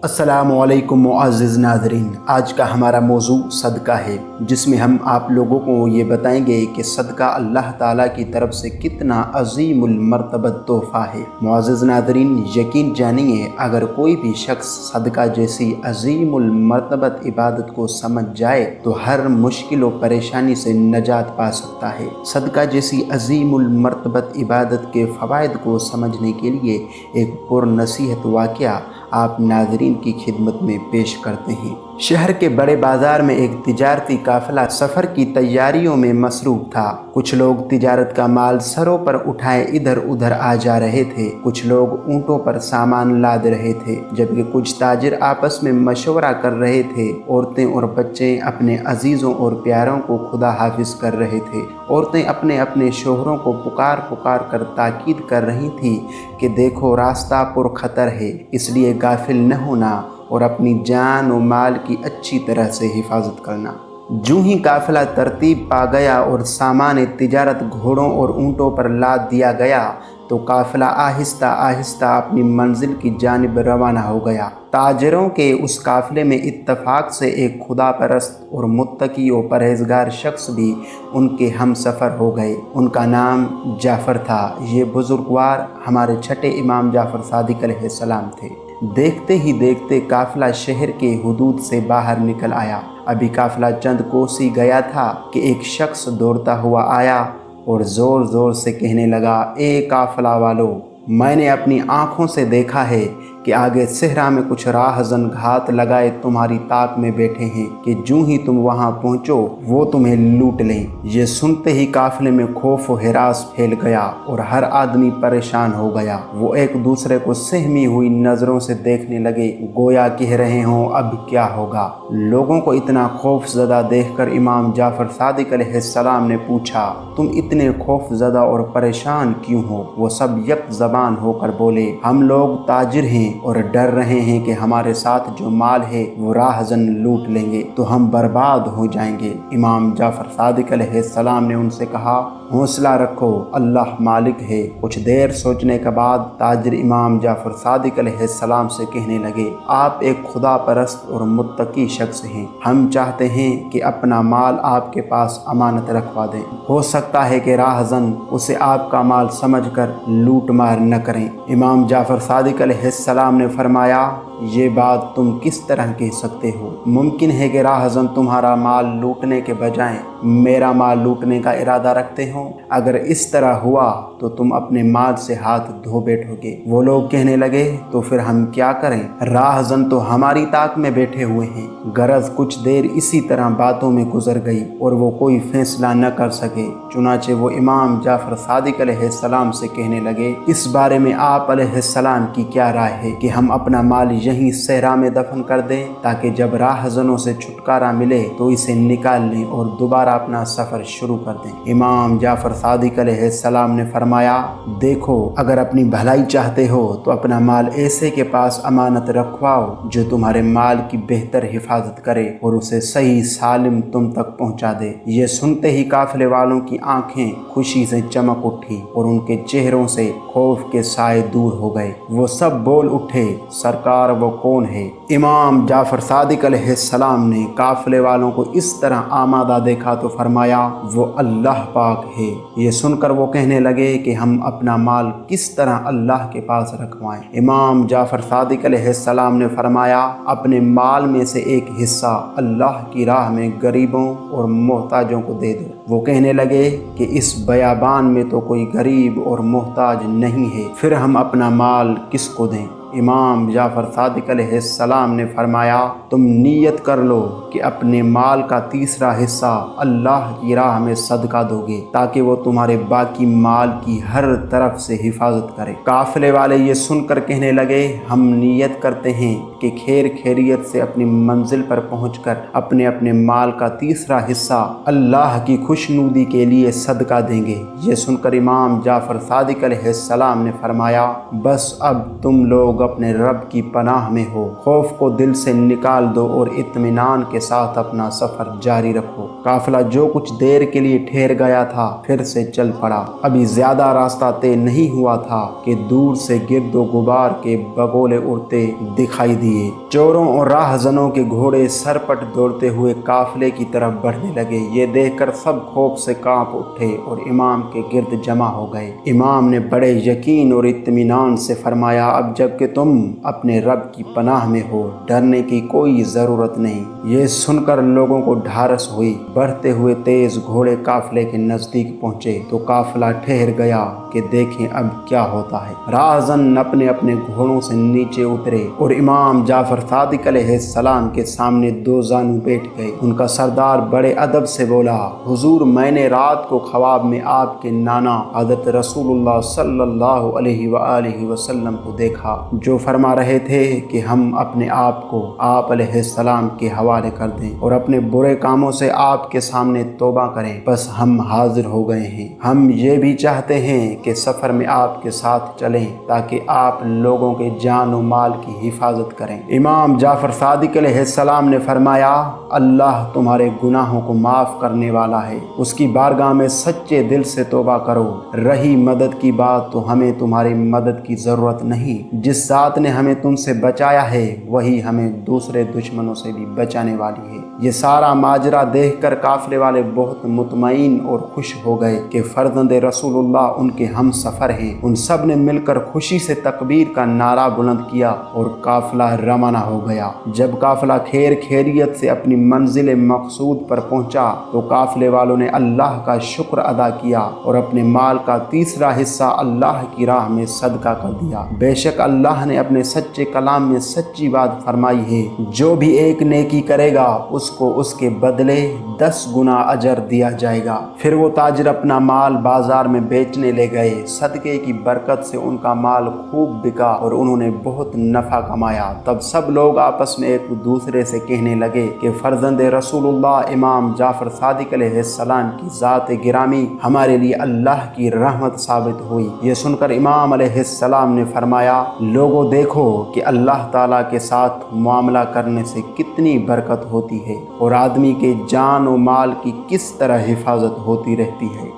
अस्सलामुअलैकुम मुअज़्ज़िज़ नाज़रीन। आज का हमारा मौजू सदका है, जिसमें हम आप लोगों को ये बताएंगे कि सदका अल्लाह ताला की तरफ से कितना अज़ीमुल मर्तबत तोहफ़ा है। मुअज़्ज़िज़ नाज़रीन, यकीन जानिए, अगर कोई भी शख्स सदका जैसी अज़ीमुल मर्तबत इबादत को समझ जाए तो हर मुश्किल और परेशानी से नजात पा सकता है। सदका जैसी अज़ीमुल मर्तबत इबादत के फ़वाइद को समझने के लिए एक पुरनसीहत वाक़या आप नाज़रीन की खिदमत में पेश करते हैं। शहर के बड़े बाज़ार में एक तिजारती काफ़िला सफ़र की तैयारियों में मसरूफ़ था। कुछ लोग तिजारत का माल सरों पर उठाए इधर उधर आ जा रहे थे, कुछ लोग ऊँटों पर सामान लाद रहे थे, जबकि कुछ ताजिर आपस में मशवरा कर रहे थे। औरतें और बच्चे अपने अजीज़ों और प्यारों को खुदा हाफिज कर रहे थे। औरतें अपने अपने शोहरों को पुकार पुकार कर ताकीद कर रही थीं कि देखो, रास्ता पुरखतर है, इसलिए गाफिल न होना और अपनी जान और माल की अच्छी तरह से हिफाजत करना। जूँ ही काफ़िला तरतीब पा गया और सामान तिजारत घोड़ों और ऊँटों पर लाद दिया गया तो काफ़िला आहिस्ता आहिस्ता अपनी मंजिल की जानिब रवाना हो गया। ताजिरों के उस काफ़िले में इत्तफाक से एक खुदा परस्त और मुत्तकी और परहेजगार शख्स भी उनके हम सफ़र हो गए। उनका नाम जाफ़र था। ये बुजुर्गवार हमारे छठे इमाम जाफ़र सादिक अलैहिस्सलाम थे। देखते ही देखते काफ़िला शहर के हुदूद से बाहर निकल आया। अभी काफ़िला चंद कोसी गया था कि एक शख्स दौड़ता हुआ आया और ज़ोर ज़ोर से कहने लगा, ए काफ़िला वालों, मैंने अपनी आँखों से देखा है कि आगे सहरा में कुछ राहज़न घात लगाए तुम्हारी ताक में बैठे हैं कि जूँ ही तुम वहाँ पहुँचो वो तुम्हें लूट लें। ये सुनते ही काफ़िले में खौफ व हिरास फैल गया और हर आदमी परेशान हो गया। वो एक दूसरे को सहमी हुई नज़रों से देखने लगे, गोया कह रहे हों अब क्या होगा। लोगों को इतना खौफज़दा देखकर इमाम जाफ़र सादिक अलैहिस्सलाम ने पूछा, तुम इतने खौफज़दा और परेशान क्यों हो? वो सब यक ज़बान होकर बोले, हम लोग ताजिर हैं और डर रहे हैं कि हमारे साथ जो माल है वो राहज़न लूट लेंगे तो हम बर्बाद हो जाएंगे। इमाम जाफ़र सादिक अलैहिस्सलाम ने उनसे कहा, हौसला रखो, अल्लाह मालिक है। कुछ देर सोचने के बाद ताजिर इमाम जाफ़र सादिक अलैहिस्सलाम से कहने लगे, आप एक खुदा परस्त और मुत्तकी शख्स हैं। हम चाहते हैं कि अपना माल आपके पास अमानत रखवा दें। हो सकता है कि राहज़न उसे आपका माल समझकर लूट मार न करें। इमाम जाफ़र सादिक अलैहिस्सलाम ने फरमाया, ये बात तुम किस तरह कह सकते हो? मुमकिन है कि राहज़न तुम्हारा माल लूटने के बजाय मेरा माल लूटने का इरादा रखते हो। अगर इस तरह हुआ तो तुम अपने माल से हाथ धो बैठोगे। वो लोग कहने लगे, तो फिर हम क्या करें? राहज़न तो हमारी ताक में बैठे हुए हैं। गरज कुछ देर इसी तरह बातों में गुजर गई और वो कोई फैसला न कर सके। चुनाचे वो इमाम जाफ़र सादिक अलैहिस्सलाम से कहने लगे, इस बारे में आप अलैहिस्सलाम की क्या राय है कि हम अपना माल यहीं सहरा में दफन कर दें ताकि जब राहज़नों से छुटकारा मिले तो इसे निकाल लें और दोबारा अपना सफ़र शुरू कर दें। इमाम जाफ़र सादिक अलैहिस्सलाम ने फरमाया, देखो, अगर अपनी भलाई चाहते हो तो अपना माल ऐसे के पास अमानत रखवाओ जो तुम्हारे माल की बेहतर हिफाजत करे और उसे सही सालिम तुम तक पहुँचा दे। ये सुनते ही काफ़िले वालों की आंखें खुशी से चमक उठी और उनके चेहरों से खौफ के साए दूर हो गए। वो सब बोल उठे, सरकार वो कौन है? इमाम जाफ़र सादिक अलैहिस्सलाम ने काफ़िले वालों को इस तरह आमादा देखा तो फरमाया, वो अल्लाह पाक है। ये सुनकर वो कहने लगे कि हम अपना माल किस तरह अल्लाह के पास रखवाएं? इमाम जाफ़र सादिक अलैहिस्सलाम ने फरमाया, अपने माल में से एक हिस्सा अल्लाह की राह में गरीबों और मोहताजों को दे दो। वो कहने लगे कि इस बयाबान में तो कोई गरीब और मोहताज नहीं है, फिर हम अपना माल किसको दें? इमाम जाफ़र सादिक अलैहिस्सलाम ने फरमाया, तुम नीयत कर लो कि अपने माल का तीसरा हिस्सा अल्लाह की राह में सदका दोगे ताकि वो तुम्हारे बाकी माल की हर तरफ से हिफाजत करे। काफ़िले वाले ये सुनकर कहने लगे, हम नीयत करते हैं कि खैर खैरियत से अपनी मंजिल पर पहुंचकर अपने अपने माल का तीसरा हिस्सा अल्लाह की खुशनुदी के लिए सदका देंगे। ये सुनकर इमाम जाफ़र सादिक अलैहिस्सलाम ने फरमाया, बस अब तुम लोग लोग अपने रब की पनाह में हो। खौफ को दिल से निकाल दो और इत्मीनान के साथ अपना सफर जारी रखो। काफिला जो कुछ देर के लिए ठहर गया था फिर से चल पड़ा। अभी ज्यादा रास्ता तय नहीं हुआ था कि दूर से गिरदो गुबार के बगोले उड़ते दिखाई दिए। चोरों और राहजनों के घोड़े सरपट दौड़ते हुए काफिले की तरफ बढ़ने लगे। ये देखकर सब खौफ से कांप उठे और इमाम के गिर्द जमा हो गए। इमाम ने बड़े यकीन और इत्मीनान से फरमाया, अब जबकि तुम अपने रब की पनाह में हो, डरने की कोई जरूरत नहीं। ये सुनकर लोगों को ढारस हुई। बढ़ते हुए तेज घोड़े काफिले के नजदीक पहुंचे तो काफिला ठहर गया कि देखें अब क्या होता है। राहजन अपने अपने घोड़ों से नीचे उतरे और इमाम जाफर सादिक अलैहिस्सलाम के सामने दो जानू बैठ गए। उनका सरदार बड़े अदब से बोला, हुजूर, मैंने रात को ख्वाब में आपके नाना हज़रत रसूलुल्लाह सल्लल्लाहु अलैहि वसल्लम को देखा, जो फरमा रहे थे कि हम अपने आप को आप अलैहिस्सलाम के हवाले कर दें और अपने बुरे कामों से आपके सामने तौबा करें। बस हम हाजिर हो गए हैं। हम ये भी चाहते हैं कि सफ़र में आपके साथ चलें ताकि आप लोगों के जान और माल की हिफाजत करें। इमाम जाफर सादिक अलैहिस्सलाम ने फरमाया, अल्लाह तुम्हारे गुनाहों को माफ़ करने वाला है, उसकी बारगाह में सच्चे दिल से तौबा करो। रही मदद की बात तो हमें तुम्हारी मदद की ज़रूरत नहीं। जिस ज़ात ने हमें तुमसे बचाया है वही हमें दूसरे दुश्मनों से भी बचाने वाली है। ये सारा माजरा देखकर काफिले वाले बहुत मुतमईन और खुश हो गए कि फर्जंद रसूलुल्लाह उनके हम सफ़र हैं। उन सब ने मिलकर खुशी से तकबीर का नारा बुलंद किया और काफिला रवाना हो गया। जब काफिला खैर खैरियत से अपनी मंजिल मकसूद पर पहुंचा तो काफिले वालों ने अल्लाह का शुक्र अदा किया और अपने माल का तीसरा हिस्सा अल्लाह की राह में सदका कर दिया। बेशक अल्लाह ने अपने सच्चे कलाम में सच्ची बात फरमाई है, जो भी एक नेकी करेगा उसको उसके बदले 10 गुना अजर दिया जाएगा। फिर वो ताजिर अपना माल बाजार में बेचने ले गए। सदके की बरकत से उनका माल खूब बिका और उन्होंने बहुत नफा कमाया। तब सब लोग आपस में एक दूसरे से कहने लगे कि फर्जंद रसूलुल्लाह इमाम जाफर सादिक अलैहिस्सलाम की ज़ात गिरामी हमारे लिए अल्लाह की रहमत साबित हुई। ये सुनकर इमाम अलैहिस्सलाम ने फरमाया, लोगों देखो कि अल्लाह ताला के साथ मामला करने से कितनी बरकत होती है और आदमी के जान और माल की किस तरह हिफाजत होती रहती है।